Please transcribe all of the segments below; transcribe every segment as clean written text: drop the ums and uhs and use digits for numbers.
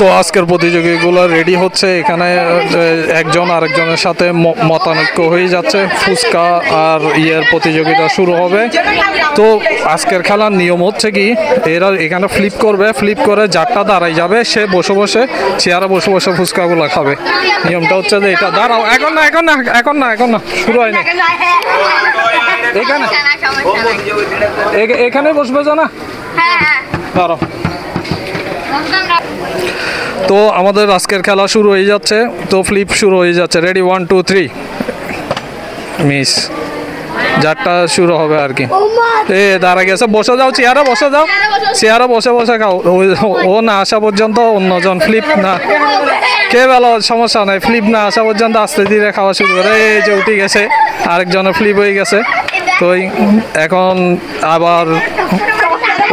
তো আজকের প্রতিযোগীগুলো রেডি হচ্ছে, এখানে একজন আরেকজনের সাথে মতানৈক্য হয়ে যাচ্ছে। ফুচকা আর প্রতিযোগিতা শুরু হবে। তো আজকের খেলার নিয়ম হচ্ছে কি, এরা এখানে ফ্লিপ করবে, ফ্লিপ করে যারটা দাঁড়াই যাবে সে বসে বসে চেয়ারে বসে বসে ফুচকাগুলো খাবে। নিয়মটা হচ্ছে যে এটা দাঁড়াও, এখন না এখন না এখন না এখন না, শুরু হয়নি। এখানে এখানে বসবে না, দাঁড়াও। তো আমাদের আজকের খেলা শুরু হয়ে যাচ্ছে। তো ফ্লিপ শুরু হয়ে যাচ্ছে। Ready, 1 2 3 miss. যারটা শুরু হবে আর কি। দাঁড়া গেছে, বসে যাও, চেয়ারে বসে যাও, চেয়ারে বসে বসে খাও। ও না আসা পর্যন্ত অন্যজন ফ্লিপ না কে বেলা সমস্যা নাই, ফ্লিপ না আসা পর্যন্ত আস্তে ধীরে খাওয়া শুরু করে। এই যে উঠে গেছে, আরেকজনের ফ্লিপ হয়ে গেছে। তো এখন আবার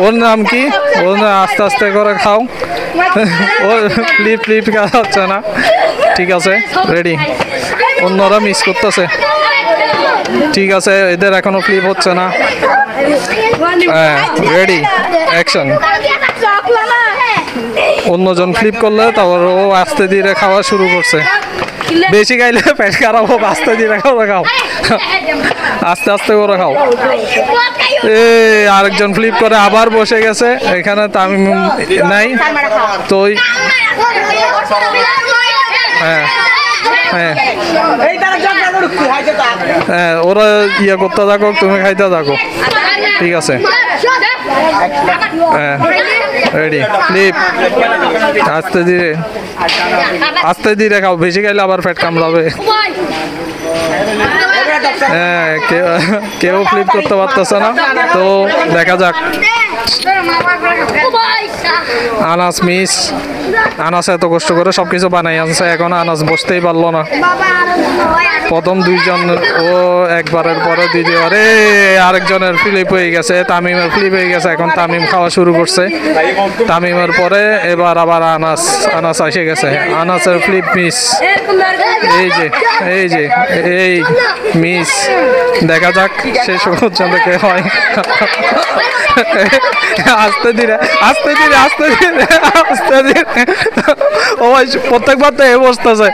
ওর নাম কি, ওর আস্তে আস্তে করে খাও। ওর ফ্লিপ ফ্লিপ খাওয়া হচ্ছে না, ঠিক আছে। রেডি, অন্যরা মিস করতেছে, ঠিক আছে। এদের এখনো ফ্লিপ হচ্ছে না। হ্যাঁ, রেডি, অ্যাকশন। অন্যজন ফ্লিপ করলে তারপর ও আস্তে ধীরে খাওয়া শুরু করছে। বেশি খাইলে পেট খারাপ হোক, আস্তে ধীরে করে খাও, আস্তে আস্তে করে খাও। আরেকজন ফ্লিপ করে আবার বসে গেছে। এখানে তামিম নাই তো। হ্যাঁ হ্যাঁ হ্যাঁ, ওরা করতে থাকো, তুমি খাইতে থাকো, ঠিক আছে। হ্যাঁ, রেডি, ফ্লিপ। আস্তে ধীরে, আস্তে ধীরে খাও, বেশি খাইলে আবার পেট কামড়াবে। হ্যাঁ, কেউ ফ্লিপ করতে পারতেছে না। তো দেখা যাক। আনাস মিস। আনাস এত কষ্ট করে সবকিছু বানাই আনছে, এখন আনাস বসতেই পারলো না। প্রথম দুইজন, ও একবারের পরে দ্বিতীয়বারে আরেকজনের ফ্লিপ হয়ে গেছে, তামিমের ফ্লিপ হয়ে গেছে। এখন তামিম খাওয়া শুরু করছে। তামিমের পরে এবার আবার আনাস, আনাস এসে গেছে। আনাসের ফ্লিপ মিস। এই যে এই যে এই মিস। দেখা যাক শেষ পর্যন্ত কে হয়। আস্তে ধীরে আস্তে ধীরে আস্তে ধীরে আস্তে ধীরে। ও ভাই, প্রত্যেকবার তো এ বসতেছে।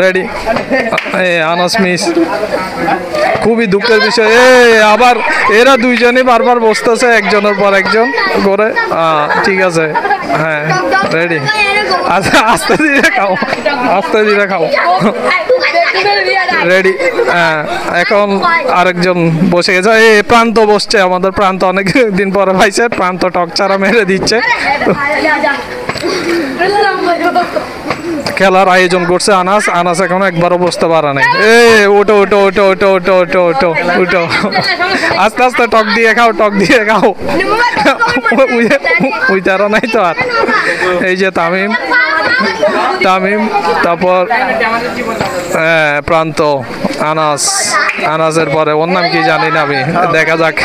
Ready, Anas miss. খুবই দুঃখের বিষয়। আবার এরা দুইজনই বারবার বসতেছে একজনের পর একজন করে। ঠিক আছে, হ্যাঁ, রেডি। আচ্ছা, আস্তে ধীরে খাও, আস্তে ধীরে খাও। রেডি, হ্যাঁ। এখন আরেকজন বসে গেছে। প্রান্ত বসছে, আমাদের প্রান্ত অনেক দিন পরে পাইছে। প্রান্ত টক চারা মেরে দিচ্ছে। খেলার আয়োজন করছে আনাস। আনাস এখন একবারও বসতে পারে নাই। ওটো ওটো ওটো ওটো ওটো ওটো ওটো ওটো, আস্তে আস্তে টক দিয়ে খাও, টক দিয়ে খাও। ওই তারা নাই তো আর। এই যে তামিম, তামিম, তারপর প্রান্ত, আনাস। আনাসের পরে ওর নাম কি জানি না আমি, দেখা যাক।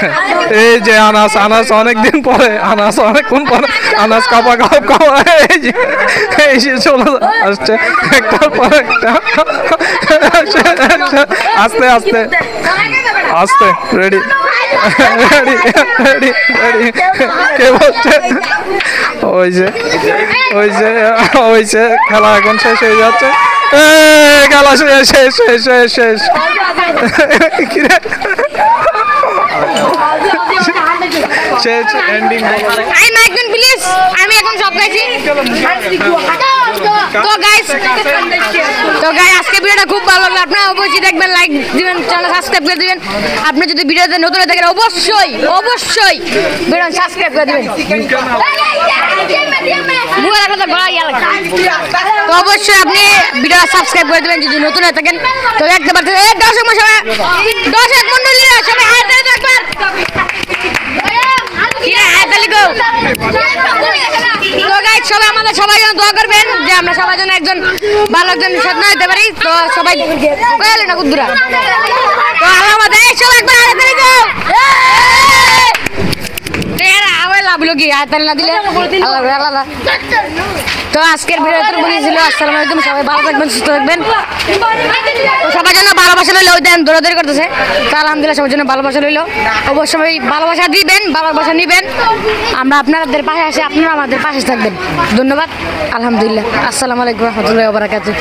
এই যে আনাস, আনাস অনেকদিন পরে, আনাস অনেকক্ষণ পরে। আনাস কাপা কাপ কাপা, এই যে চলে আসছে একটার পর একটা। আস্তে আস্তে আস্তে, রেডি রেডি রেডি রেডি। কে বলছে? ওই যে ওই যে ওই যে খেলা এখন শেষ হয়ে যাচ্ছে। খেলা শেষ শেষ শেষ শেষ শেষ। শেষ, এন্ডিং। প্লিজ, আমি এখন সব গাইছি। তো গাইস, আজকে ভিডিওটা খুব ভালো লাগলো। আপনারা অবশ্যই দেখবেন, লাইক দিবেন, চ্যানেল সাবস্ক্রাইব করে দিবেন। আপনি যদি ভিডিওতে নতুন হয়ে থাকেন অবশ্যই অবশ্যই ভিডিও সাবস্ক্রাইব করে দিবেন। তো অবশ্যই আপনি ভিডিও সাবস্ক্রাইব করে দিবেন যদি নতুন হয়ে থাকেন। তো দেখতে পাচ্ছেন দর্শক মন্ডলীরা সবাই হাততালি থাকবেন। তো গাইস, সবাই আমাদের সবাই জন্য দোয়া করবেন যে আমরা সবাই জন্য একজন ভালো একজন স্বপ্ন হতে পারি। তো সবাই না কুদ্দুরা, তো আমাদের সবাই একবার হাততালি দাও। লাভ হলো কি হাততালি না দিলে আল্লাহ আল্লাহ। তো আজকের ভিডিও তো বলেছিল। আসসালামু আলাইকুম, সবাই ভালো থাকবেন, সুস্থ থাকবেন। তো সবার জন্য ভালোবাসা লইলো, ওই দেন দৌড়াদৌড়ি করতেছে। তো আলহামদুলিল্লাহ সবার জন্য ভালোবাসা লইলো। অবশ্যই ভালোবাসা দিবেন, ভালোবাসা নিবেন। আমরা আপনাদের পাশে আসি, আপনারা আমাদের পাশে থাকবেন। ধন্যবাদ। আলহামদুলিল্লাহ। আসসালামু আলাইকুম রহমতুল্লাহি ওয়া বারাকাতুহু।